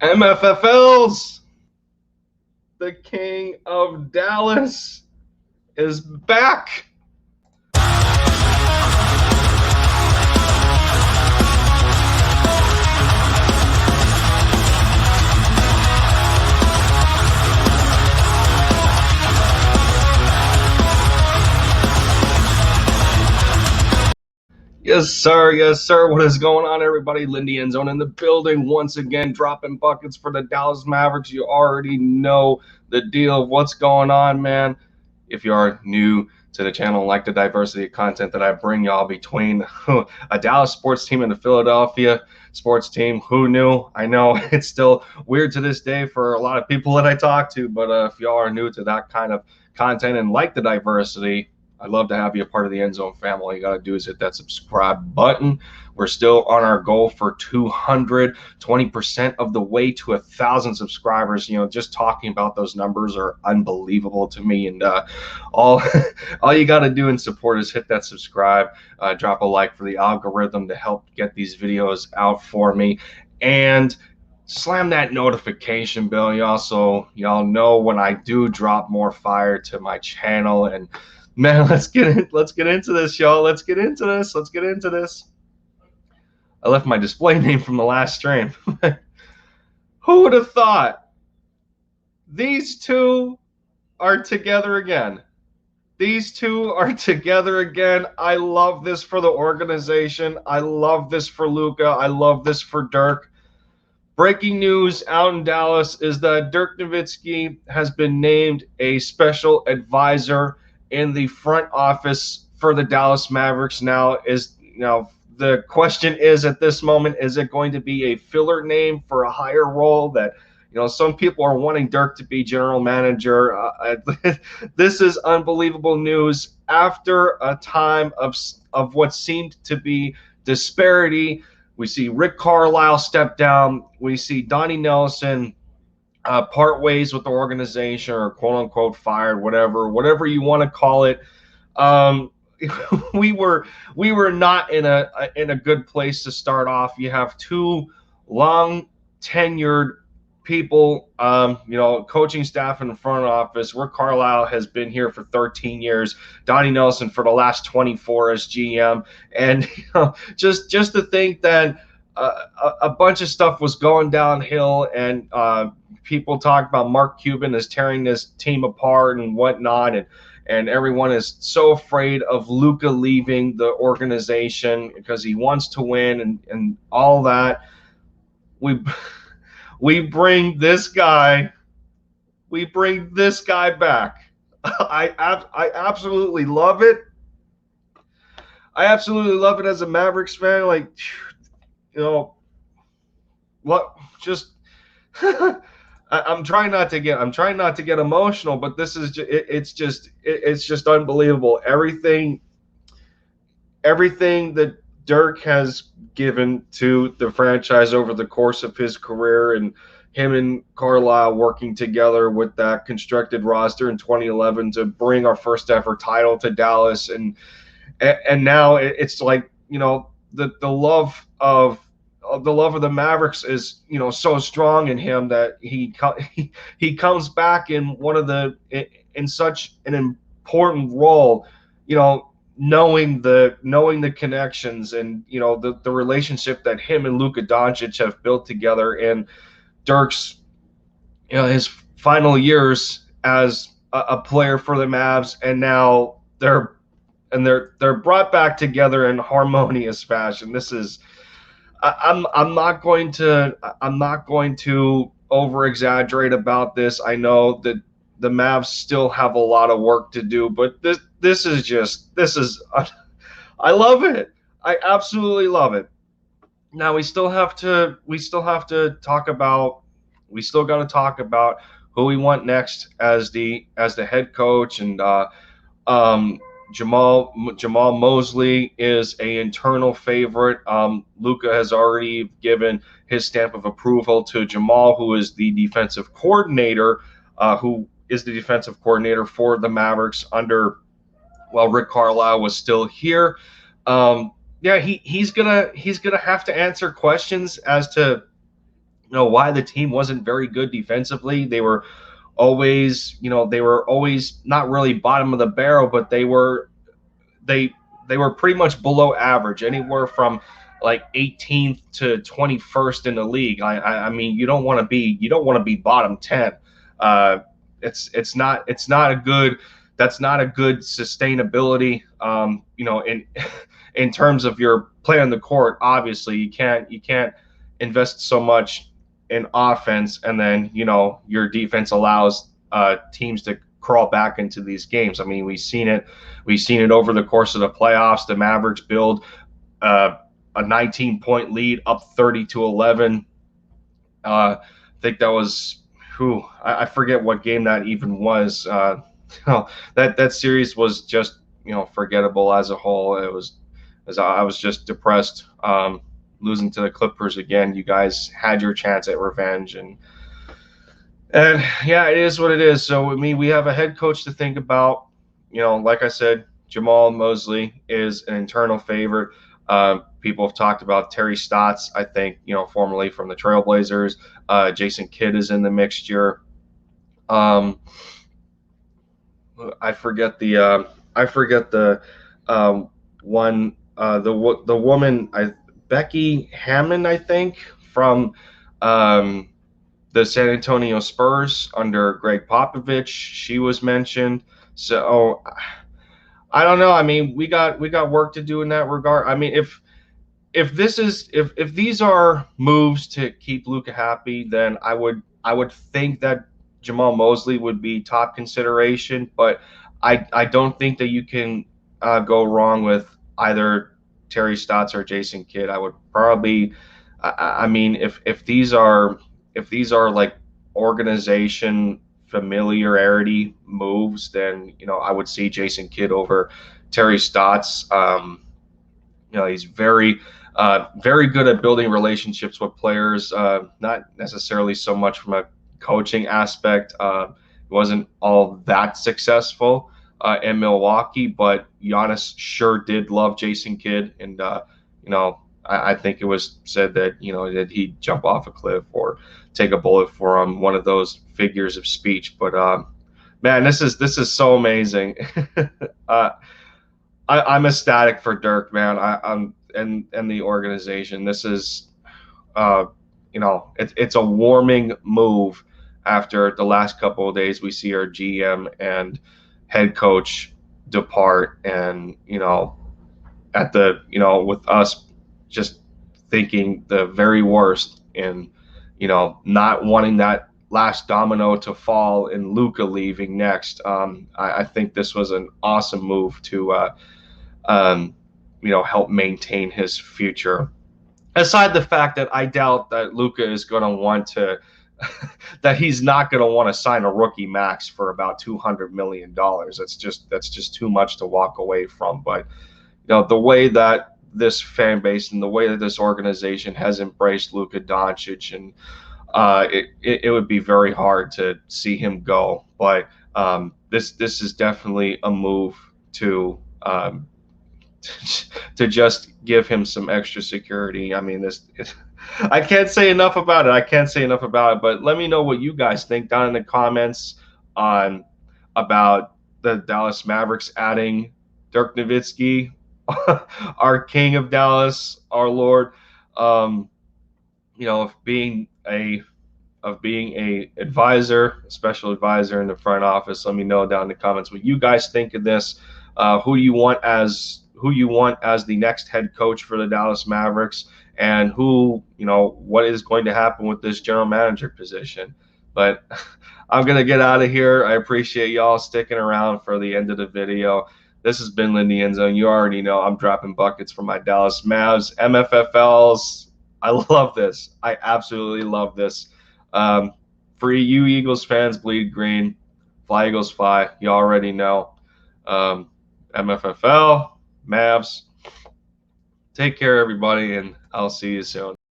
MFFLs, the king of Dallas, is back. Yes, sir. Yes, sir. What is going on, everybody? Lindy Endzone in the building once again, dropping buckets for the Dallas Mavericks. You already know the deal of what's going on, man. If you are new to the channel and like the diversity of content that I bring y'all between a Dallas sports team and a Philadelphia sports team, who knew? I know it's still weird to this day for a lot of people that I talk to, but if y'all are new to that kind of content and like the diversity, I'd love to have you a part of the End Zone family. All you got to do is hit that subscribe button. We're still on our goal for 200, 20% of the way to 1,000 subscribers. You know, just talking about those numbers are unbelievable to me. And all you got to do in support is hit that subscribe, drop a like for the algorithm to help get these videos out for me. And slam that notification bell, y'all, so y'all know when I do drop more fire to my channel. And man, let's get into this, y'all. Let's get into this. I left my display name from the last stream. Who would have thought these two are together again? These two are together again. I love this for the organization. I love this for Luka. I love this for Dirk. Breaking news out in Dallas is that Dirk Nowitzki has been named a special advisor in the front office for the Dallas Mavericks. Now, the question is at this moment, is it going to be a filler name for a higher role that, some people are wanting Dirk to be general manager. This is unbelievable news after a time of what seemed to be disparity. We see Rick Carlisle step down. We see Donnie Nelson part ways with the organization, or quote unquote fired, whatever you want to call it. We were not in a good place to start off. You have two long tenured people, coaching staff in the front office. Rick Carlisle has been here for 13 years. Donnie Nelson for the last 24 as GM, and just to think that a bunch of stuff was going downhill, and people talk about Mark Cuban is tearing this team apart and whatnot, and everyone is so afraid of Luka leaving the organization because he wants to win and all that. We bring this guy back. I absolutely love it. I absolutely love it as a Mavericks fan. Like, what? Just I'm trying not to get emotional, but this is it's just unbelievable. Everything that Dirk has given to the franchise over the course of his career, and him and Carlisle working together with that constructed roster in 2011 to bring our first ever title to Dallas, and now it's like, the love of the Mavericks is, so strong in him that he comes back in such an important role, knowing the connections and the relationship that him and Luka Doncic have built together in Dirk's his final years as a player for the Mavs, and now they're brought back together in harmonious fashion. This is I'm not going to over exaggerate about this. I know that the Mavs still have a lot of work to do, but this is I love it. I absolutely love it. Now we still got to talk about who we want next as the head coach, and Jamal Mosley is an internal favorite. Luka has already given his stamp of approval to Jamal, who is the defensive coordinator, for the Mavericks while Rick Carlisle was still here. He's gonna have to answer questions as to why the team wasn't very good defensively. They were always, they were always not really bottom of the barrel, but they they were pretty much below average, anywhere from like 18th to 21st in the league. I mean, you don't want to be bottom 10. Uh, it's not a good, that's not a good sustainability. In terms of your play on the court, obviously you can't invest so much in offense, and then your defense allows teams to crawl back into these games. I mean, we've seen it over the course of the playoffs. The Mavericks build a 19-point lead, up 30-11. I think that was who I forget what game that even was. That series was just forgettable as a whole. It was, as I was just depressed. Losing to the Clippers again. You guys had your chance at revenge, and yeah, it is what it is. So I mean, we have a head coach to think about. Like I said, Jamal Mosley is an internal favorite. People have talked about Terry Stotts, I think, formerly from the Trailblazers. Jason Kidd is in the mixture. I forget the one, the woman, Becky Hammond, I think, from the San Antonio Spurs under Greg Popovich. She was mentioned. So I don't know. I mean, we got work to do in that regard. I mean, if these are moves to keep Luka happy, then I would think that Jamal Mosley would be top consideration. But I don't think that you can go wrong with either Terry Stotts or Jason Kidd. I would probably, I mean, if these are like organization familiarity moves, then I would see Jason Kidd over Terry Stotts. He's very good at building relationships with players. Not necessarily so much from a coaching aspect. He wasn't all that successful in Milwaukee, but Giannis sure did love Jason Kidd, and I think it was said that that he'd jump off a cliff or take a bullet for him, one of those figures of speech. But man, this is so amazing. I'm ecstatic for Dirk, man. I'm and the organization. This is it's a warming move after the last couple of days. We see our GM and head coach depart, and at the with us just thinking the very worst, and not wanting that last domino to fall and Luka leaving next. I think this was an awesome move to help maintain his future. Aside the fact that I doubt that Luka is going to want to that he's not going to want to sign a rookie max for about $200 million. That's just too much to walk away from. But the way that this fan base and the way that this organization has embraced Luka Doncic, and it would be very hard to see him go. But this is definitely a move to just give him some extra security. I mean, I can't say enough about it. But let me know what you guys think down in the comments about the Dallas Mavericks adding Dirk Nowitzki, our king of Dallas, our Lord. Of being a advisor, a special advisor in the front office. Let me know down in the comments what you guys think of this. Who you want as the next head coach for the Dallas Mavericks, and what is going to happen with this general manager position. But I'm going to get out of here. I appreciate y'all sticking around for the end of the video. This has been Lindy End Zone. You already know I'm dropping buckets for my Dallas Mavs. MFFLs, I love this. I absolutely love this. For you Eagles fans, bleed green. Fly Eagles fly. You already know. MFFL, Mavs. Take care, everybody, and I'll see you soon.